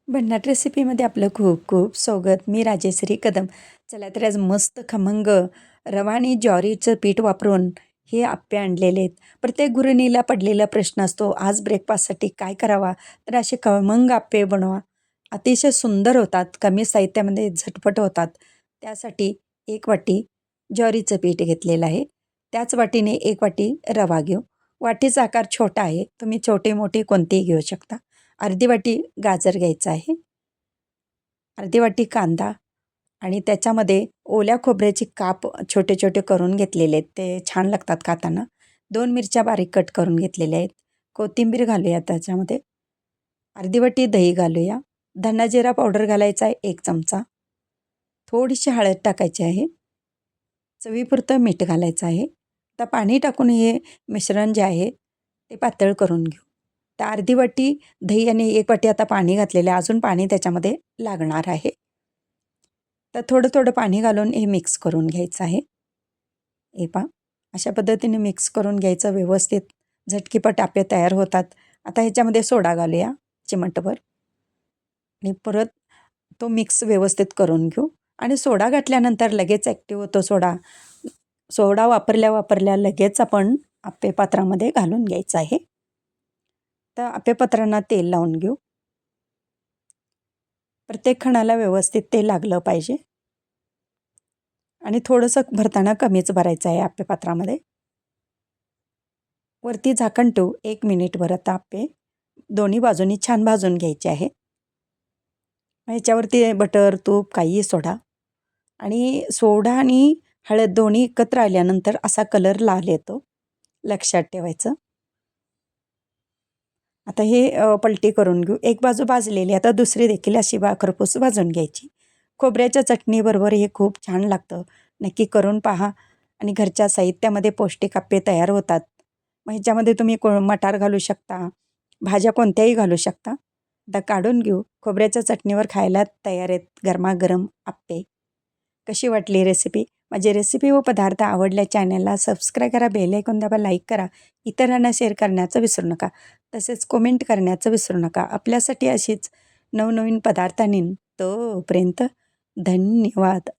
भन्नाट रेसिपीमध्ये आपलं खूप खूप स्वागत. मी राजेश्री कदम. चला तर आज मस्त खमंग रवा आणि ज्वारीचं पीठ वापरून हे आप्पे आणलेले आहेत. प्रत्येक गृहिणीला पडलेला प्रश्न असतो, आज ब्रेकफास्टसाठी काय करावा? तर असे खमंग आप्पे बनवा. अतिशय सुंदर होतात, कमी साहित्यामध्ये झटपट होतात. त्यासाठी 1 वाटी ज्वारीचं पीठ घेतलेलं आहे. त्याच वाटीने 1 वाटी रवा घेऊ. वाटीचा आकार छोटा आहे, तुम्ही छोटी मोठी कोणतीही घेऊ शकता. अर्धी वाटी गाजर घ्यायचं आहे, अर्धी वाटी कांदा आणि त्याच्यामध्ये ओल्या खोबऱ्याचे काप छोटे छोटे करून घेतलेले आहेत, ते छान लागतात खाताना. 2 मिरच्या बारीक कट करून घेतलेल्या आहेत. कोथिंबीर घालूया त्याच्यामध्ये. अर्धी वाटी दही घालूया. धना जिरा पावडर घालायचा आहे 1 चमचा. थोडीशी हळद टाकायची आहे. चवीपुरतं मीठ घालायचं आहे. आता पाणी टाकून हे मिश्रण जे आहे ते पातळ करून घेऊ. तर अर्धी वाटी दही आणि 1 वाटी आता पाणी घातलेलं आहे. अजून पाणी त्याच्यामध्ये लागणार आहे. तर थोडं थोडं पाणी घालून हे मिक्स करून घ्यायचं आहे. हे पहा, अशा पद्धतीने मिक्स करून घ्यायचं व्यवस्थित. झटकीपट आप्पे तयार होतात. आता ह्याच्यामध्ये सोडा घालूया चिमटभर आणि परत तो मिक्स व्यवस्थित करून घेऊ. आणि सोडा घातल्यानंतर लगेच ॲक्टिव्ह होतो सोडा. सोडा वापरल्या वापरल्या लगेच आपण आप्पे पात्रामध्ये घालून घ्यायचं आहे. तर आप्पे पात्रांना तेल लावून घेऊ. प्रत्येक खणाला व्यवस्थित तेल लागलं पाहिजे आणि थोडंसं भरताना कमीच भरायचं आहे आप्पे पात्रामध्ये. वरती झाकण ठेवू 1 मिनिटभर. आता आप्पे दोन्ही बाजूनी छान भाजून घ्यायचे आहे. ह्याच्यावरती बटर तूप काहीही सोडा आणि सोडा आणि हळद दोन्ही एकत्र आल्यानंतर असा कलर लाल येतो, लक्षात ठेवायचं. आता हे पलटी करून घेऊ. एक बाजू भाजलेली, आता दुसरी देखील अशी खरपूस भाजून घ्यायची. खोबऱ्याच्या चटणीबरोबर हे खूप छान लागतं. नक्की करून पहा आणि घरच्या साहित्यामध्ये पौष्टिक आप्पे तयार होतात. मग ह्याच्यामध्ये तुम्ही मटार घालू शकता, भाज्या कोणत्याही घालू शकता. आता काढून घेऊ. खोबऱ्याच्या चटणीवर खायला तयार आहेत गरमागरम आप्पे. कशी वाटली रेसिपी? माझी रेसिपी व पदार्थ आवडल्या चॅनलला सबस्क्राईब करा, बेल आयकॉन दाबा, लाईक करा. इतरांना शेअर करण्याचं विसरू नका. तसेच कमेंट करण्याचं विसरू नका. आपल्यासाठी अशीच नवनवीन पदार्थांनी तोपर्यंत धन्यवाद.